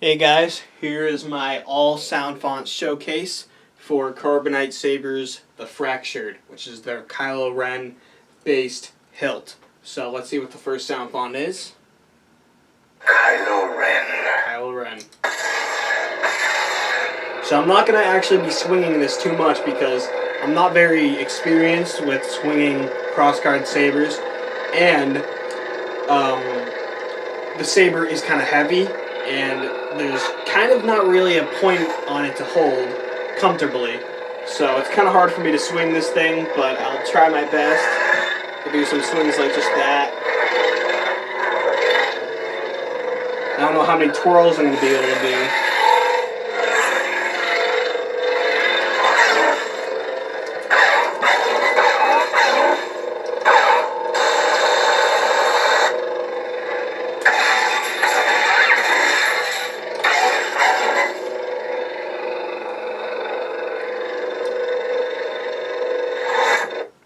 Hey guys, here is my all sound font showcase for Carbonite Sabers the Fractured, which is their Kylo Ren based hilt. So let's see what the first sound font is. Kylo Ren. Kylo Ren. So I'm not going to actually be swinging this too much because I'm not very experienced with swinging crossguard sabers, and the saber is kind of heavy, and there's kind of not really a point on it to hold comfortably. So it's kind of hard for me to swing this thing, but I'll try my best to do some swings like just that. I don't know how many twirls I'm going to be able to do.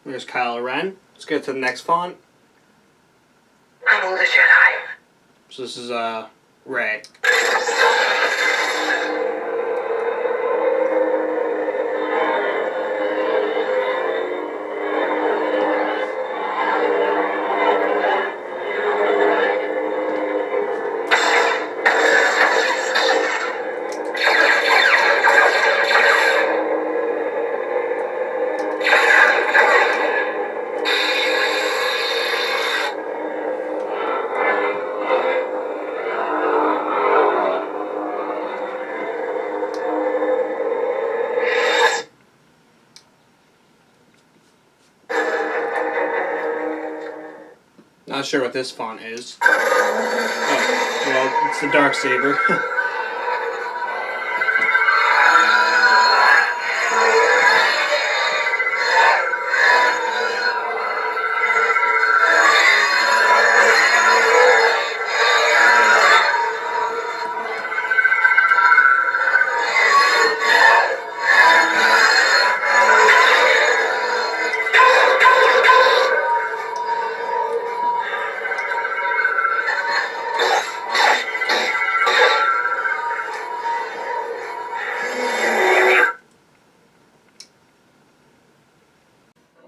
There's Kylo Ren. Let's get to the next font. I'm the Jedi. So this is Rey. Not sure what this font is. Oh, well, it's the Darksaber.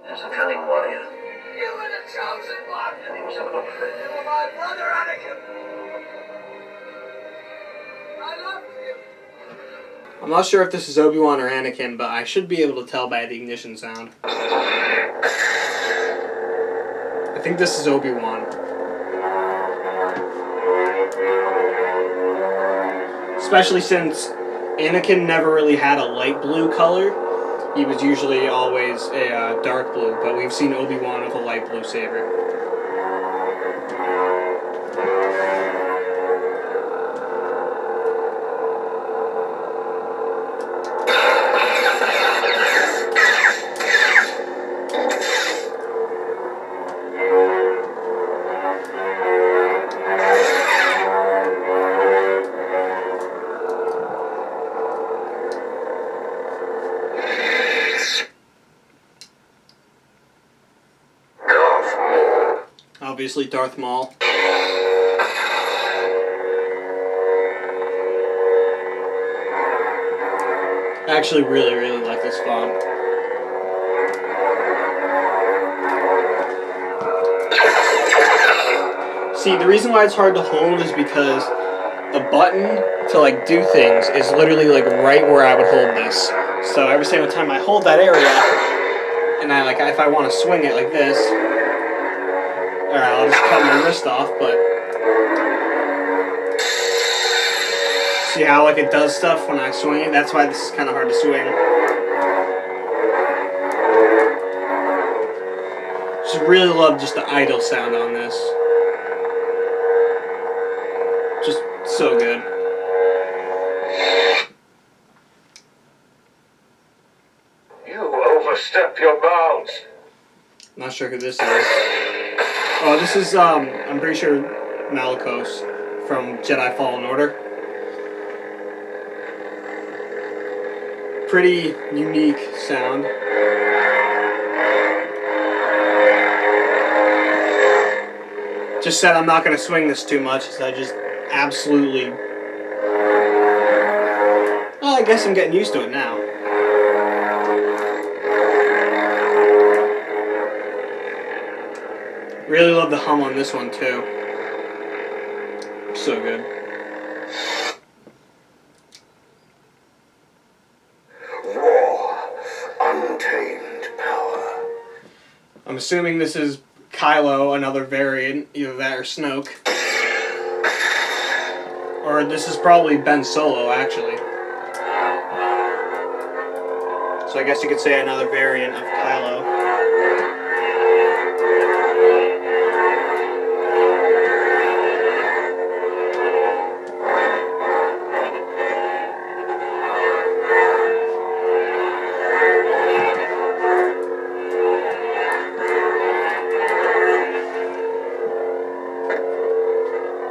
There's a cunning warrior. You were the chosen one. And he was a good friend. You were my brother, Anakin. I loved you. I'm not sure if this is Obi-Wan or Anakin, but I should be able to tell by the ignition sound. I think this is Obi-Wan. Especially since Anakin never really had a light blue color. He was usually always a dark blue, but we've seen Obi-Wan with a light blue saber. Obviously Darth Maul. I actually really like this font. See, the reason why it's hard to hold is because the button to like do things is literally like right where I would hold this. So every single time I hold that area, and if I want to swing it like this, alright, I'll just cut my wrist off, but see how it does stuff when I swing it? That's why this is kind of hard to swing. Just really love just the idle sound on this. Just so good. You overstep your bounds. Not sure who this is. Oh, this is, I'm pretty sure Malicos from Jedi Fallen Order. Pretty unique sound. Just said I'm not going to swing this too much, because I just absolutely guess I'm getting used to it now. Really love the hum on this one too. So good. Raw, untamed power. I'm assuming this is Kylo, another variant, either that or Snoke. Or this is probably Ben Solo, actually. So I guess you could say another variant of Kylo.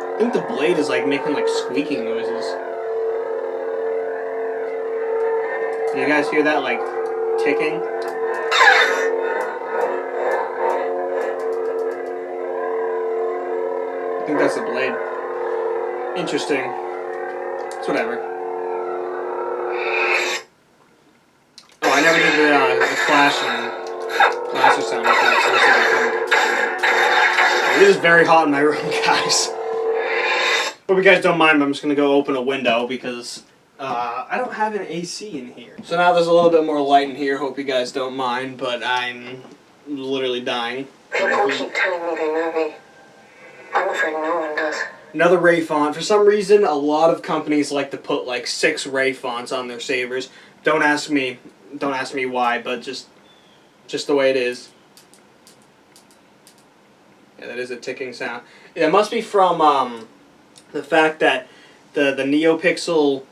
I think the blade is like making like squeaking noises. Do you guys hear that like ticking? I think that's the blade. Interesting. It's whatever. Oh, I never did the flash and flasher sound effects. It is very hot in my room, guys. Hope you guys don't mind, but I'm just going to go open a window because I don't have an AC in here. So now there's a little bit more light in here. Hope you guys don't mind, but I'm literally dying. People keep telling me they know me. I'm afraid no one does. Another ray font. For some reason, a lot of companies like to put like 6 ray fonts on their sabers. Don't ask me why, but just the way it is. Yeah, that is a ticking sound. It must be from the fact that the NeoPixel,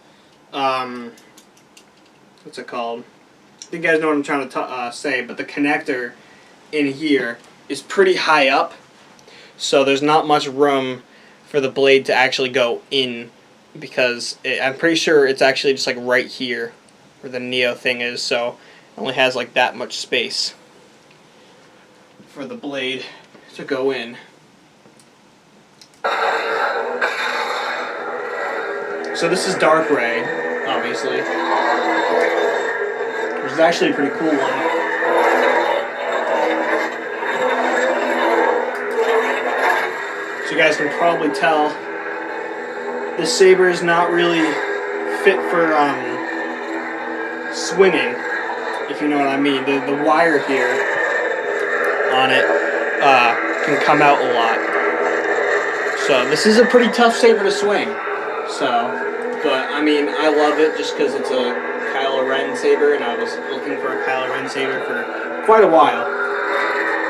what's it called? I think you guys know what I'm trying to say, but the connector in here is pretty high up, so there's not much room for the blade to actually go in, because I'm pretty sure it's actually just like right here where the Neo thing is, so it only has like that much space for the blade to go in. So this is Dark Ray, obviously, which is actually a pretty cool one. So you guys can probably tell this saber is not really fit for swinging, if you know what I mean. The wire here on it can come out a lot. So this is a pretty tough saber to swing. But I mean, I love it just because it's a Kylo Ren saber, and I was looking for a Kylo Ren saber for quite a while,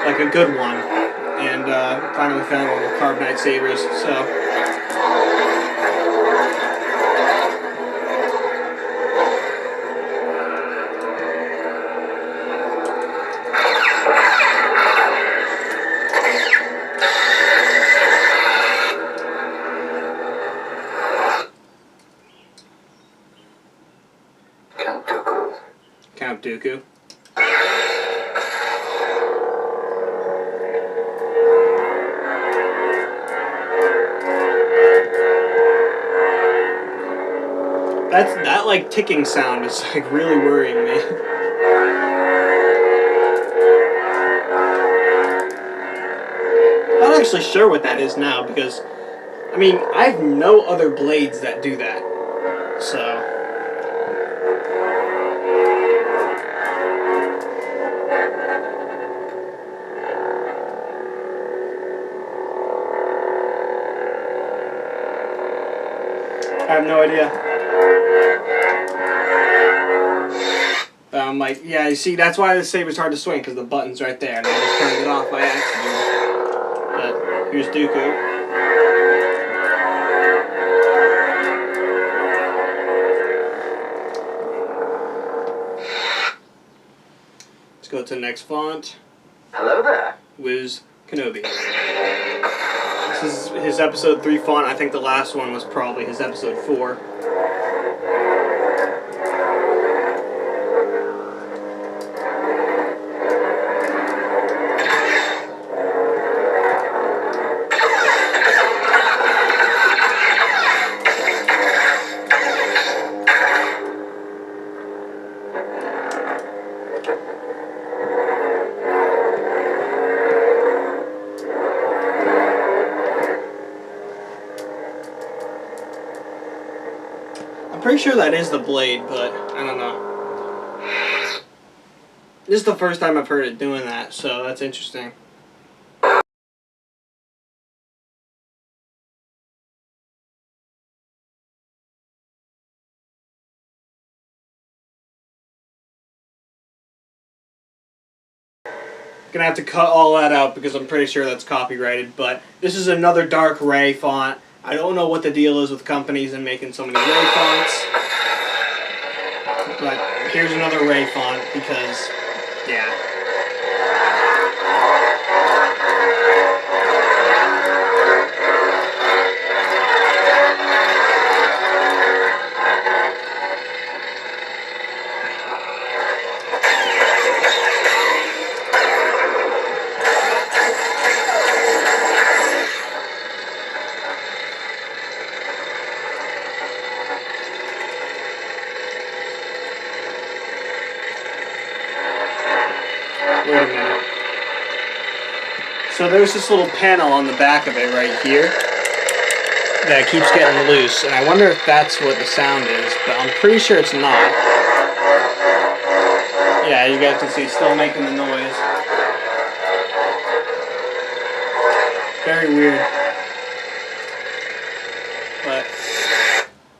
like a good one, and finally found one with Carbonite sabers. So. Count Dooku. That like ticking sound is like really worrying me. I'm not actually sure what that is now, because I mean, I have no other blades that do that. So I have no idea. But I'm like, yeah, you see, that's why this saber's hard to swing, because the button's right there, and I just turned it off by accident. But here's Dooku. Let's go to the next font. Hello there. Wiz Kenobi. This is his episode 3 font. I think the last one was probably his episode 4. pretty sure that is the blade, but I don't know. This is the first time I've heard it doing that, so that's interesting. Gonna have to cut all that out because I'm pretty sure that's copyrighted, but this is another dark Ray font. I don't know what the deal is with companies and making so many Ray fonts, but here's another Ray font because, yeah. Wait a minute. So there's this little panel on the back of it right here that keeps getting loose, and I wonder if that's what the sound is, but I'm pretty sure it's not. Yeah, you guys can see it's still making the noise. Very weird. But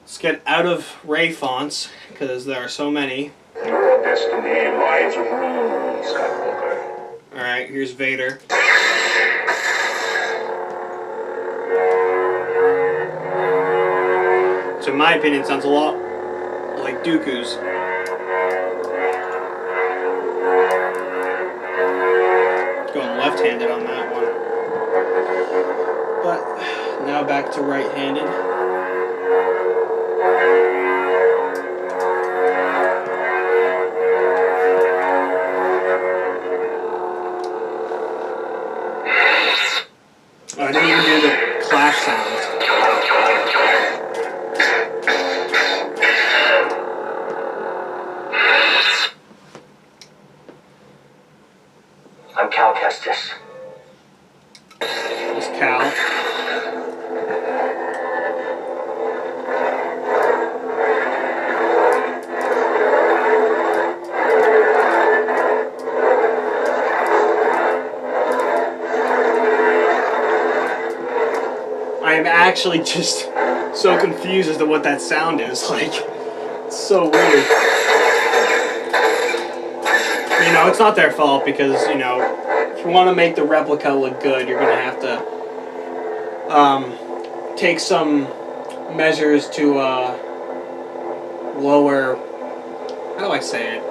let's get out of Ray fonts, because there are so many. Your destiny lies with me, Skywalker. Alright, here's Vader. So in my opinion, it sounds a lot like Dooku's. Going left-handed on that one. But now back to right-handed. Oh, I didn't even do the clash sounds. I'm Cal Kestis. It's Cal. I am actually just so confused as to what that sound is. Like, it's so weird. You know, it's not their fault because, you know, if you want to make the replica look good, you're going to have to take some measures to lower, how do I say it?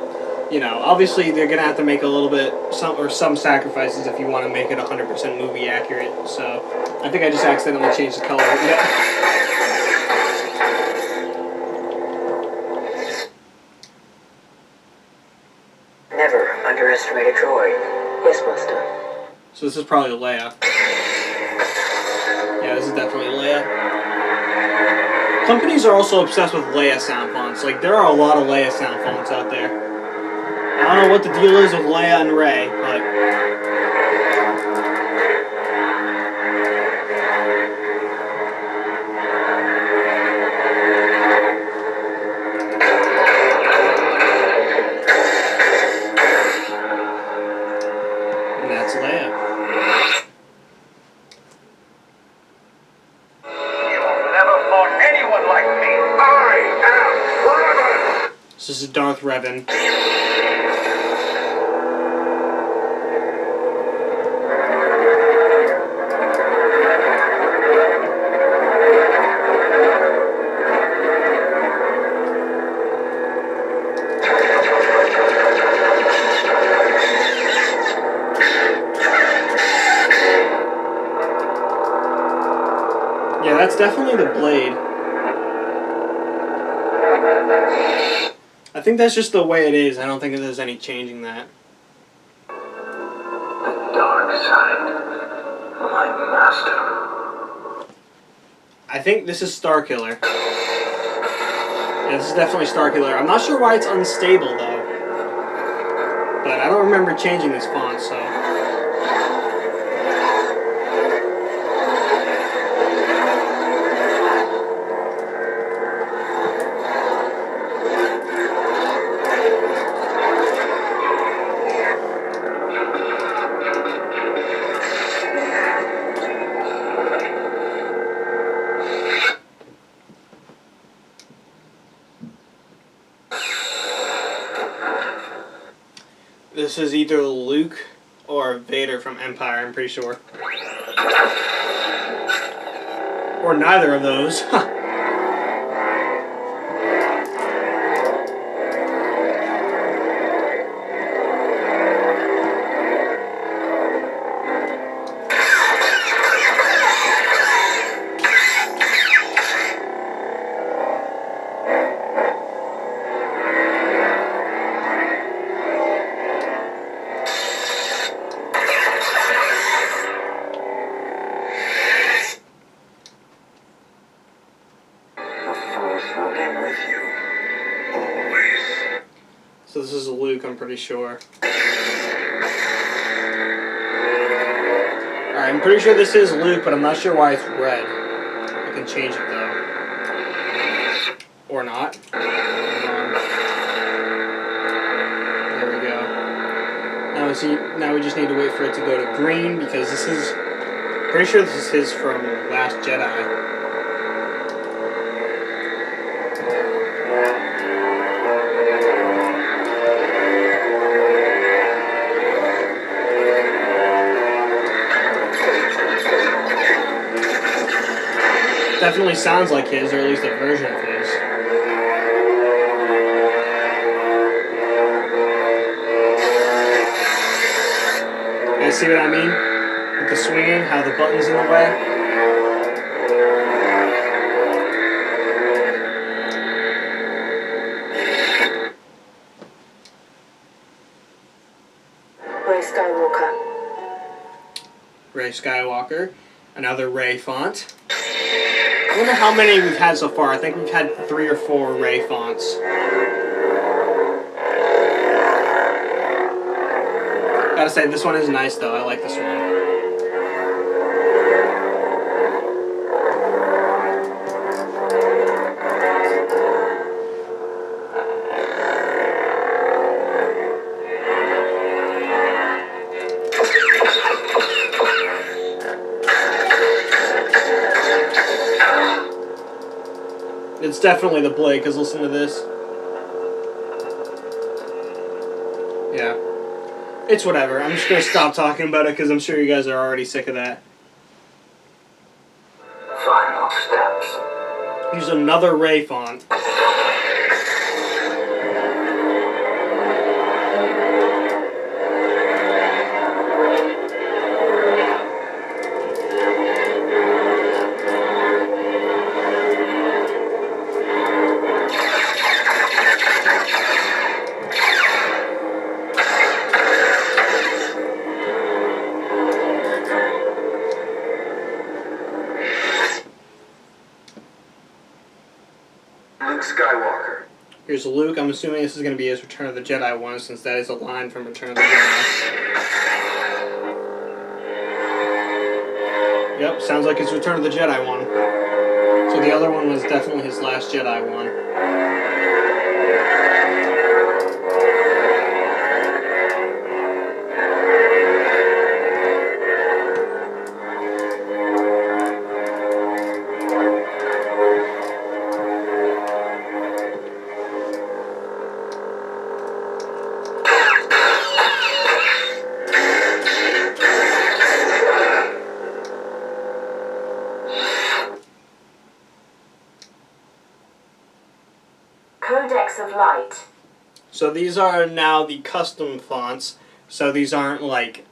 You know, obviously they're going to have to make a little bit, some sacrifices if you want to make it 100% movie accurate. So, I think I just accidentally changed the color. Yeah. Never underestimate a droid. Yes, Master. So this is probably Leia. Yeah, this is definitely Leia. Companies are also obsessed with Leia sound fonts. Like, there are a lot of Leia sound fonts out there. I don't know what the deal is with Leia and Rey, but... and that's Leia. You've never fought anyone like me. I am Revan. This is Darth Revan. Yeah, that's definitely the blade. I think that's just the way it is. I don't think there's any changing that. The dark side, my master. I think this is Starkiller. Yeah, this is definitely Starkiller. I'm not sure why it's unstable, though. But I don't remember changing this font, so... This is either Luke or Vader from Empire, I'm pretty sure. Or neither of those. So this is Luke, I'm pretty sure. Alright, I'm pretty sure this is Luke, but I'm not sure why it's red. I can change it though. Or not. There we go. Now we just need to wait for it to go to green, because this is... pretty sure this is his from Last Jedi. Definitely sounds like his, or at least a version of his. You guys see what I mean? With the swinging, how the button's in the way? Rey Skywalker. Another Rey font. I wonder how many we've had so far. I think we've had 3 or 4 Rey fonts. Gotta say, this one is nice though. I like this one. It's definitely the blade, because listen to this. Yeah. It's whatever. I'm just going to stop talking about it, because I'm sure you guys are already sick of that. Final steps. Here's another Rey font. Skywalker. Here's Luke. I'm assuming this is going to be his Return of the Jedi one, since that is a line from Return of the Jedi. Yep, sounds like his Return of the Jedi one. So the other one was definitely his Last Jedi one. Codex of Light. So these are now the custom fonts. So these aren't like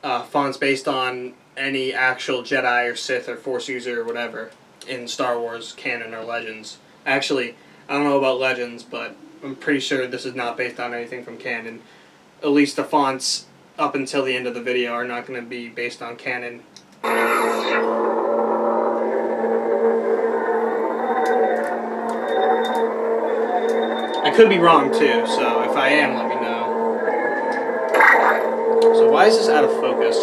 fonts based on any actual Jedi or Sith or Force user or whatever in Star Wars canon or Legends. Actually, I don't know about Legends, but I'm pretty sure this is not based on anything from canon. At least the fonts up until the end of the video are not going to be based on canon. I could be wrong too, so if I am, let me know. So why is this out of focus?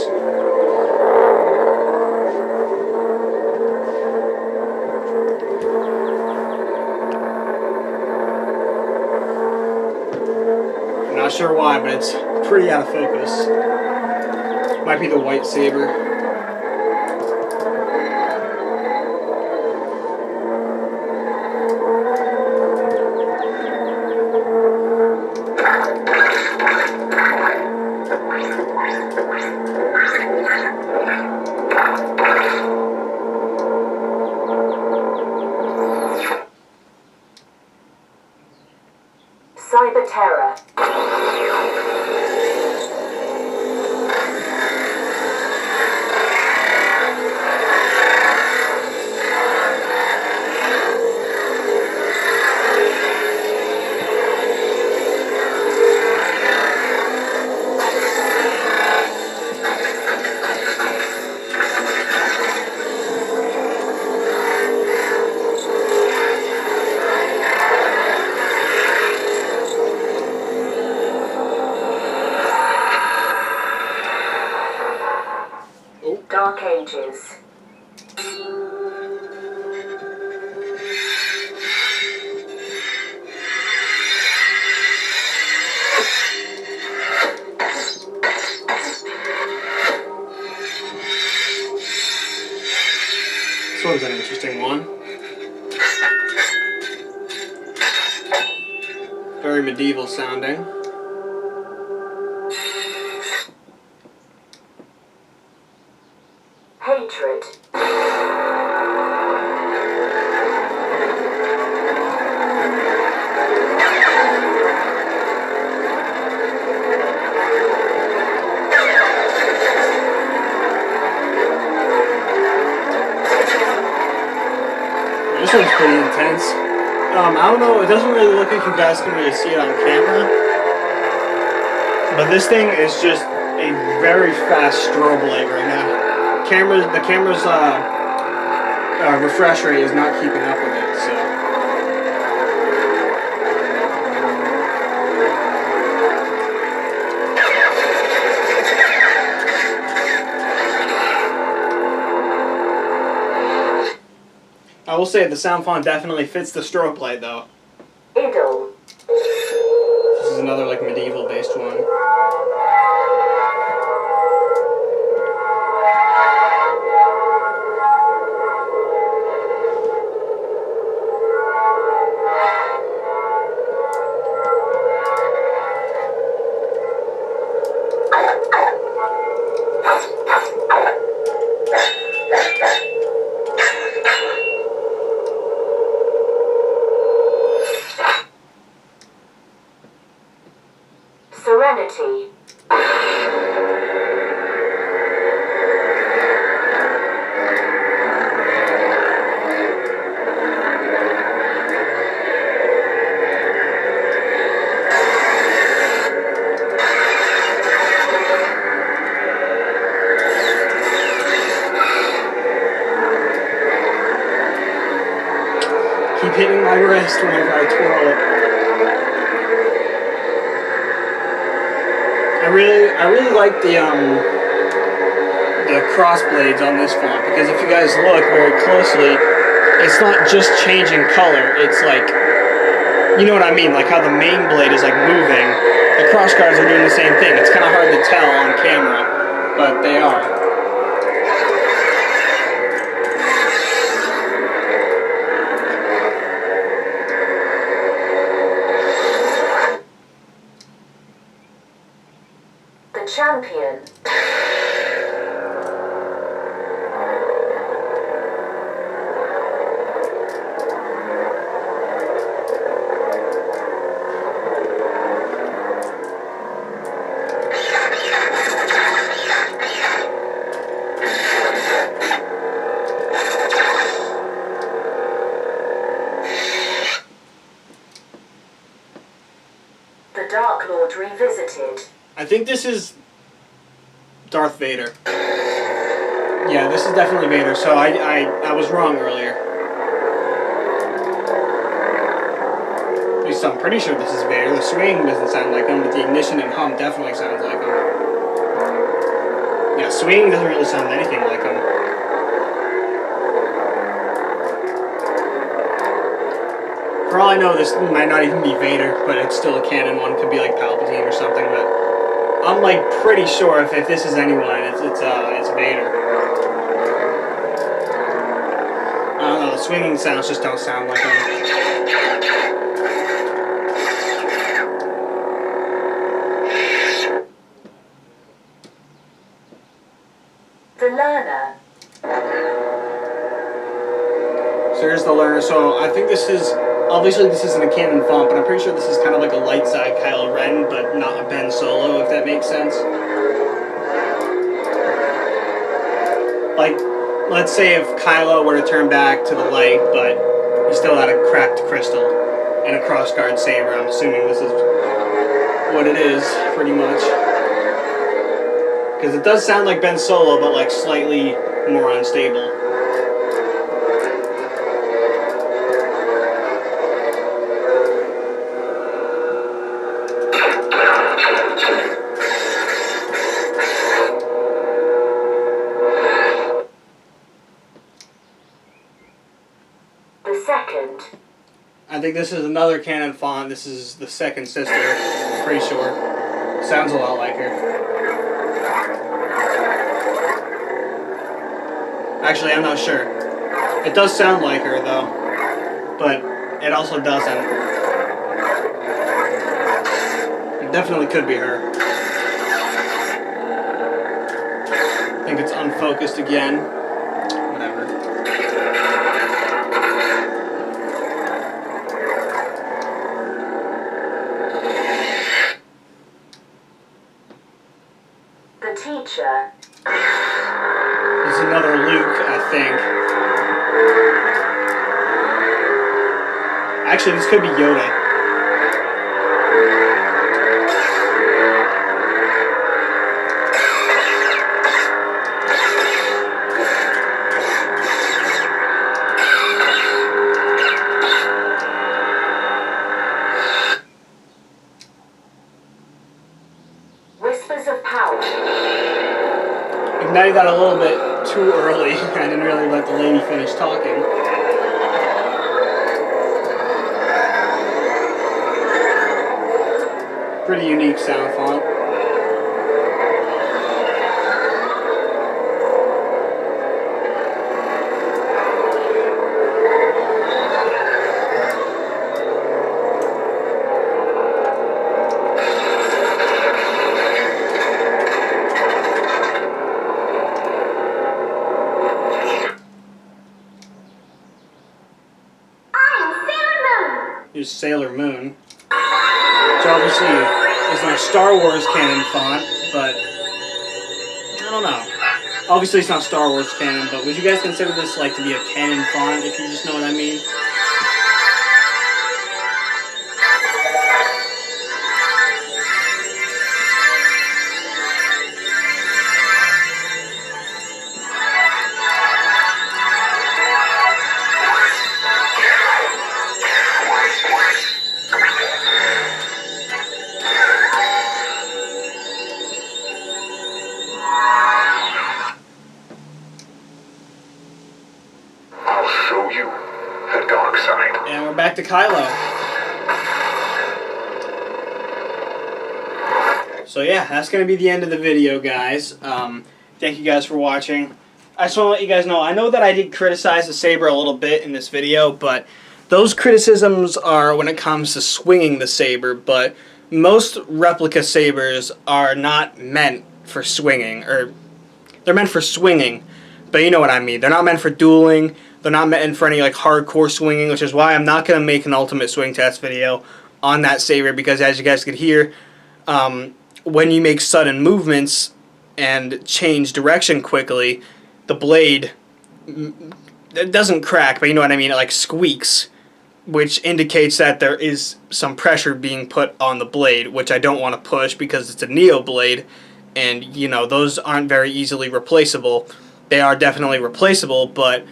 I'm not sure why, but it's pretty out of focus. Might be the Lightsaber. Cyber terror. Dark Ages. This one's an interesting one. Very medieval sounding. Hatred. This one's pretty intense. I don't know, it doesn't really look like you guys can really see it on camera. But this thing is just a very fast strobe light right now. The camera's refresh rate is not keeping up with it, so. I will say the sound font definitely fits the strobe light though. Idle. This is another like medieval based one. Serenity. Keep hitting my wrist whenever I twirl it. I really like the cross blades on this font, because if you guys look very closely, it's not just changing color, it's like, you know what I mean, like how the main blade is like moving. The cross guards are doing the same thing. It's kind of hard to tell on camera, but they are. Champion. The Dark Lord Revisited. I think this is Darth Vader. Yeah, this is definitely Vader, so I was wrong earlier. At least I'm pretty sure this is Vader. The swing doesn't sound like him, but the ignition and hum definitely sounds like him. Yeah, swing doesn't really sound anything like him. For all I know, this might not even be Vader, but it's still a canon one. Could be like Palpatine or something, but I'm like pretty sure if this is anyone, it's Vader. I don't know, the swinging sounds just don't sound like him. The Learner. So here's the learner. So I think this is Obviously, this isn't a canon font, but I'm pretty sure this is kind of like a light side Kylo Ren, but not a Ben Solo, if that makes sense. Like, let's say if Kylo were to turn back to the light, but he still had a cracked crystal and a crossguard saber. I'm assuming this is what it is, pretty much. Because it does sound like Ben Solo, but like slightly more unstable. I think this is another canon font. This is the second sister, I'm pretty sure. Sounds a lot like her. Actually, I'm not sure. It does sound like her, though. But it also doesn't. It definitely could be her. I think it's unfocused again. Whatever. The teacher. There's another Luke, I think. Actually, this could be Yoda. Whispers of power. Ignited that a little bit too early. I didn't really let the lady finish talking. Pretty unique sound font. Here's Sailor Moon, which obviously is not a Star Wars canon font, but I don't know. Obviously it's not Star Wars canon, but would you guys consider this like to be a canon font, if you just know what I mean? And we're back to Kylo. So yeah, that's going to be the end of the video, guys. Thank you guys for watching. I just want to let you guys know, I know that I did criticize the saber a little bit in this video, but those criticisms are when it comes to swinging the saber, but most replica sabers are not meant for swinging, or they're meant for swinging, but you know what I mean. They're not meant for dueling. They're not meant for any like hardcore swinging, which is why I'm not going to make an ultimate swing test video on that saber, because as you guys could hear, when you make sudden movements and change direction quickly, the blade, it doesn't crack, but you know what I mean, it like squeaks, which indicates that there is some pressure being put on the blade, which I don't want to push because it's a Neo blade, and you know, those aren't very easily replaceable. They are definitely replaceable, but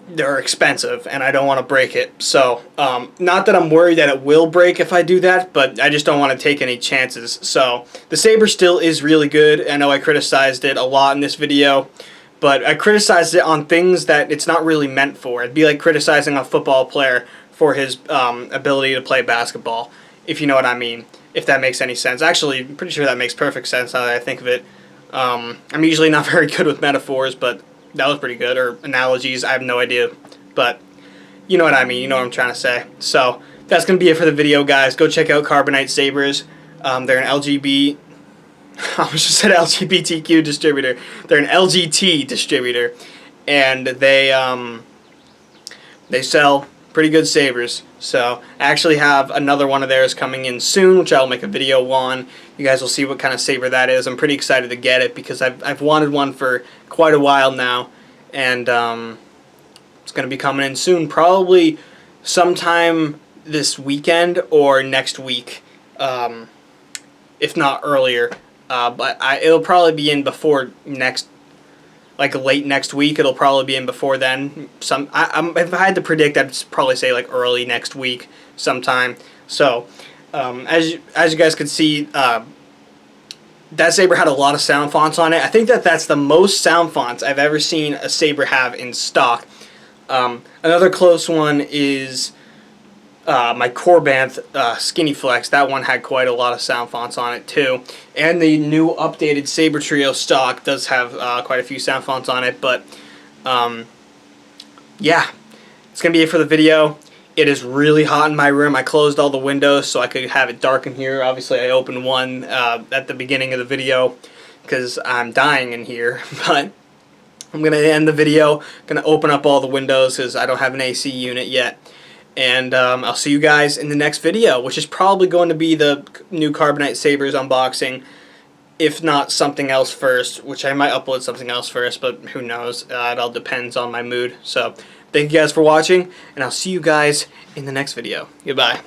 they're expensive, and I don't want to break it. So, not that I'm worried that it will break if I do that, but I just don't want to take any chances. So, the saber still is really good. I know I criticized it a lot in this video, but I criticized it on things that it's not really meant for. It'd be like criticizing a football player for his ability to play basketball, if you know what I mean, if that makes any sense. Actually, I'm pretty sure that makes perfect sense now that I think of it. I'm usually not very good with metaphors, but that was pretty good, or analogies, I have no idea, but you know what I mean, you know what I'm trying to say. So, that's going to be it for the video, guys. Go check out Carbonite Sabers. They're an LGBTQ distributor. They're an LGT distributor, and they sell pretty good sabers. So I actually have another one of theirs coming in soon, which I'll make a video on. You guys will see what kind of saber that is. I'm pretty excited to get it because I've wanted one for quite a while now, and it's going to be coming in soon, probably sometime this weekend or next week, if not earlier. But it'll probably be in before next, like late next week. It'll probably be in before then. If I had to predict, I'd probably say like early next week sometime. So as you guys can see, that saber had a lot of sound fonts on it. I think that's the most sound fonts I've ever seen a saber have in stock. Another close one is my Corbanth Skinny Flex. That one had quite a lot of sound fonts on it too. And the new updated Saber Trio stock does have quite a few sound fonts on it. But yeah, it's going to be it for the video. It is really hot in my room. I closed all the windows so I could have it dark in here. Obviously I opened one at the beginning of the video because I'm dying in here. But I'm going to end the video. Going to open up all the windows because I don't have an AC unit yet. And I'll see you guys in the next video, which is probably going to be the new Carbonite Sabers unboxing, if not something else first, which I might upload something else first, but who knows. It all depends on my mood. So thank you guys for watching, and I'll see you guys in the next video. Goodbye.